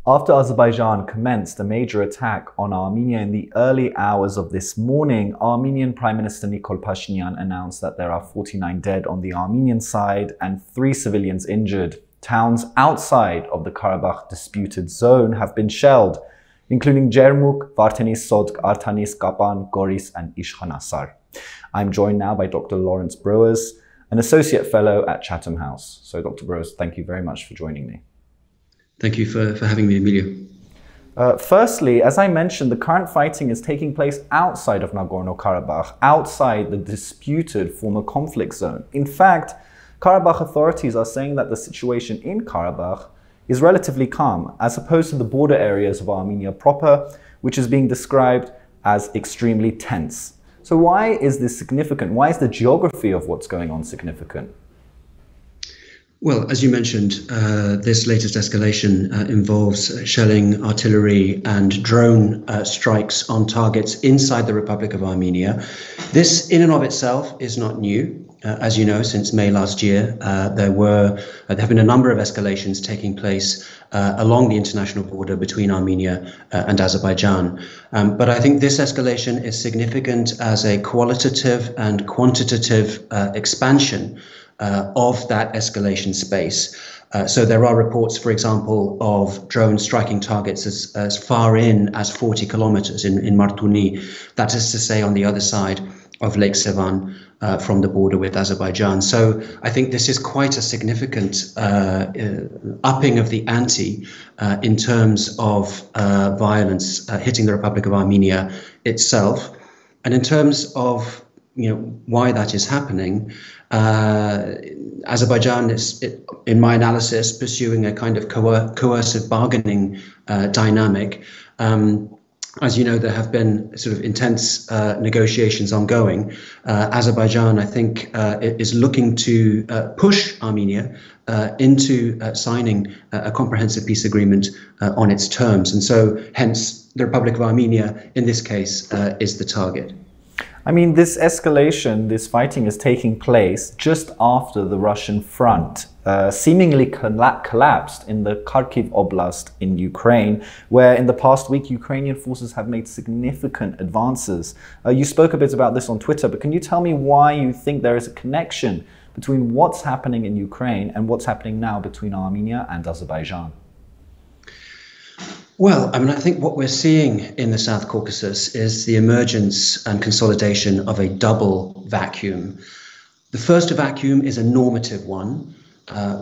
After Azerbaijan commenced a major attack on Armenia in the early hours of this morning, Armenian Prime Minister Nikol Pashinyan announced that there are 49 dead on the Armenian side and 3 civilians injured. Towns outside of the Karabakh disputed zone have been shelled, including Jermuk, Varteni Sodk, Artanis, Kapan, Goris, and Ishkhanasar. I'm joined now by Dr. Laurence Broers, an Associate Fellow at Chatham House. So, Dr. Broers, thank you very much for joining me. Thank you for having me, Emilio. Firstly, as I mentioned, the current fighting is taking place outside of Nagorno-Karabakh, outside the disputed former conflict zone. In fact, Karabakh authorities are saying that the situation in Karabakh is relatively calm, as opposed to the border areas of Armenia proper, which is being described as extremely tense. So why is this significant? Why is the geography of what's going on significant? Well, as you mentioned, this latest escalation involves shelling, artillery and drone strikes on targets inside the Republic of Armenia. This in and of itself is not new. As you know, since May last year, there have been a number of escalations taking place along the international border between Armenia and Azerbaijan. But I think this escalation is significant as a qualitative and quantitative expansion of that escalation space. So there are reports, for example, of drones striking targets as far in as 40 kilometers in Martuni, that is to say on the other side of Lake Sevan from the border with Azerbaijan. So I think this is quite a significant upping of the ante in terms of violence hitting the Republic of Armenia itself. And in terms of why that is happening, Azerbaijan is, in my analysis, pursuing a kind of coercive bargaining dynamic. As you know, there have been sort of intense negotiations ongoing. Azerbaijan, I think, is looking to push Armenia into signing a comprehensive peace agreement on its terms. And so, hence, the Republic of Armenia, in this case, is the target. I mean, this escalation, this fighting is taking place just after the Russian front seemingly collapsed in the Kharkiv Oblast in Ukraine, where in the past week, Ukrainian forces have made significant advances. You spoke a bit about this on Twitter, but can you tell me why you think there is a connection between what's happening in Ukraine and what's happening now between Armenia and Azerbaijan? Well, I mean, I think what we're seeing in the South Caucasus is the emergence and consolidation of a double vacuum. The first vacuum is a normative one.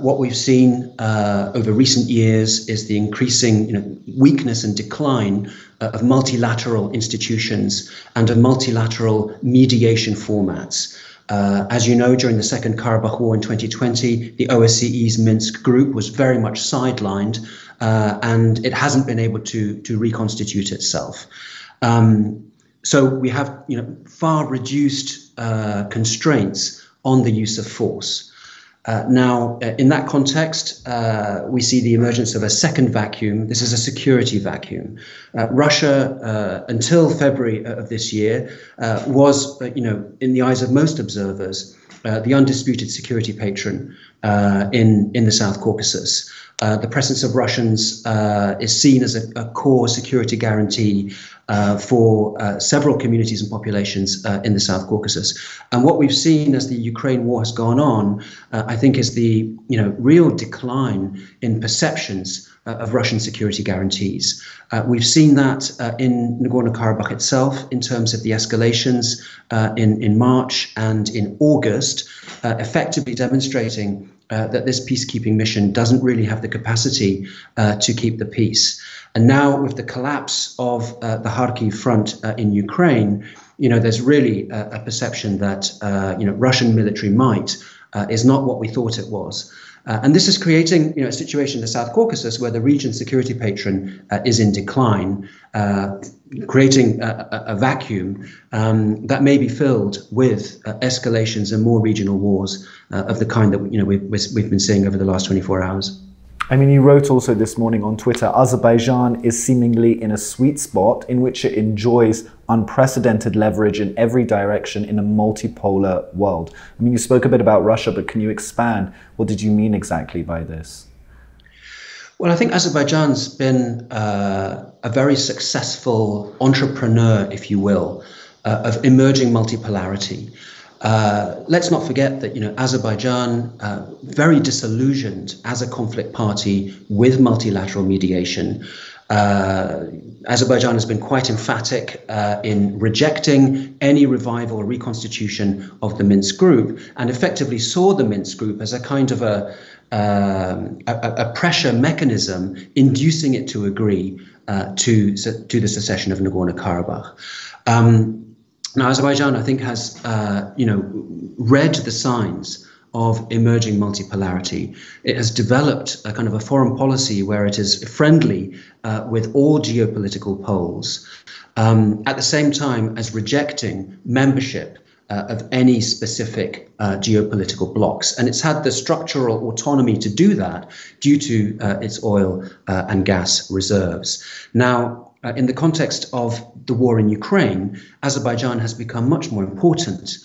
What we've seen over recent years is the increasing weakness and decline of multilateral institutions and of multilateral mediation formats. As you know, during the Second Karabakh War in 2020, the OSCE's Minsk group was very much sidelined, and it hasn't been able to reconstitute itself. So we have far reduced constraints on the use of force. Now, in that context, we see the emergence of a second vacuum. This is a security vacuum. Russia, until February of this year, was, in the eyes of most observers, the undisputed security patron in the South Caucasus. The presence of Russians is seen as a core security guarantee for several communities and populations in the South Caucasus. And what we've seen as the Ukraine war has gone on, I think, is the real decline in perceptions of Russian security guarantees. We've seen that in Nagorno-Karabakh itself in terms of the escalations in March and in August, effectively demonstrating that this peacekeeping mission doesn't really have the capacity to keep the peace. And now with the collapse of the Kharkiv front in Ukraine, there's really a perception that Russian military might is not what we thought it was. And this is creating a situation in the South Caucasus where the region's security patron is in decline, creating a vacuum that may be filled with escalations and more regional wars of the kind that we've been seeing over the last 24 hours. I mean, you wrote also this morning on Twitter, Azerbaijan is seemingly in a sweet spot in which it enjoys unprecedented leverage in every direction in a multipolar world. I mean, you spoke a bit about Russia, but can you expand? What did you mean exactly by this? Well, I think Azerbaijan's been a very successful entrepreneur, if you will, of emerging multipolarity. Let's not forget that, Azerbaijan, very disillusioned as a conflict party with multilateral mediation. Azerbaijan has been quite emphatic in rejecting any revival or reconstitution of the Minsk group, and effectively saw the Minsk group as a kind of a pressure mechanism inducing it to agree to the secession of Nagorno-Karabakh. Now, Azerbaijan, I think, has read the signs of emerging multipolarity. It has developed a kind of a foreign policy where it is friendly with all geopolitical poles, at the same time as rejecting membership of any specific geopolitical blocs. And it's had the structural autonomy to do that due to its oil and gas reserves. Now, in the context of the war in Ukraine, Azerbaijan has become much more important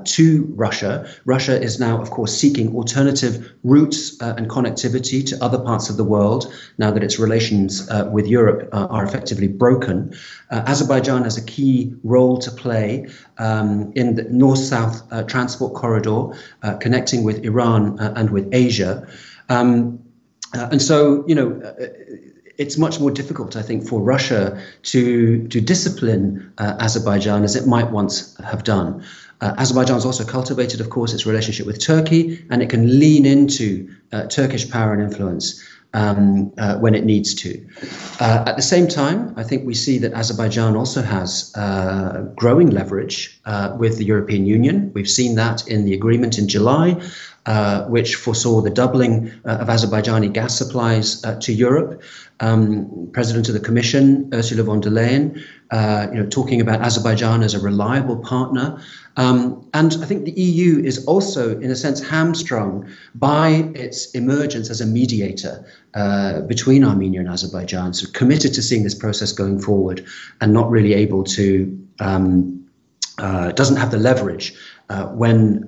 to Russia. Russia is now, of course, seeking alternative routes and connectivity to other parts of the world now that its relations with Europe are effectively broken. Azerbaijan has a key role to play in the north-south transport corridor connecting with Iran and with Asia. And so, it's much more difficult, I think, for Russia to discipline Azerbaijan as it might once have done. Azerbaijan's also cultivated, of course, its relationship with Turkey, and it can lean into Turkish power and influence when it needs to. At the same time, I think we see that Azerbaijan also has growing leverage with the European Union. We've seen that in the agreement in July, which foresaw the doubling of Azerbaijani gas supplies to Europe. President of the Commission, Ursula von der Leyen, talking about Azerbaijan as a reliable partner. And I think the EU is also, in a sense, hamstrung by its emergence as a mediator between Armenia and Azerbaijan, so committed to seeing this process going forward and not really able to, doesn't have the leverage when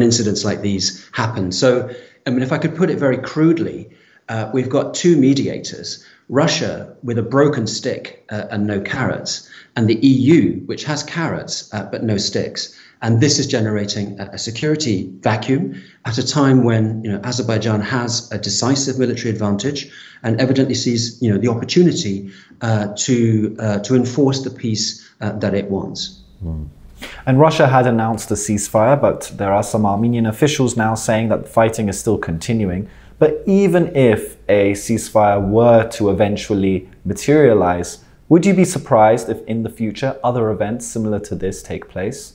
incidents like these happen. So, if I could put it very crudely, we've got two mediators, Russia with a broken stick and no carrots, and the EU, which has carrots but no sticks. And this is generating a security vacuum at a time when Azerbaijan has a decisive military advantage and evidently sees the opportunity to enforce the peace that it wants. Mm. And Russia had announced a ceasefire, but there are some Armenian officials now saying that the fighting is still continuing. But even if a ceasefire were to eventually materialize, would you be surprised if in the future other events similar to this take place?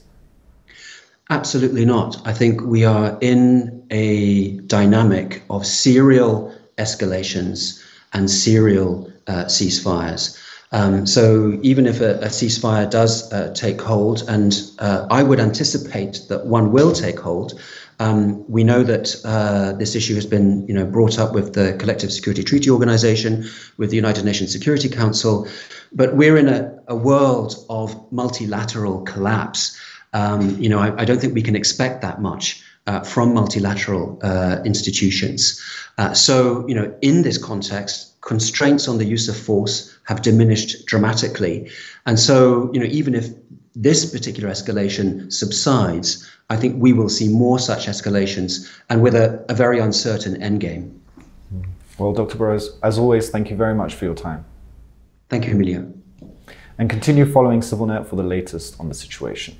Absolutely not. I think we are in a dynamic of serial escalations and serial ceasefires. So even if a ceasefire does take hold, and I would anticipate that one will take hold, we know that this issue has been brought up with the Collective Security Treaty Organization, with the United Nations Security Council, but we're in a world of multilateral collapse. I don't think we can expect that much from multilateral institutions. So, in this context, constraints on the use of force have diminished dramatically. And so, even if this particular escalation subsides, I think we will see more such escalations, and with a very uncertain endgame. Well, Dr. Broers, as always, thank you very much for your time. Thank you, Emilio. And continue following CivilNet for the latest on the situation.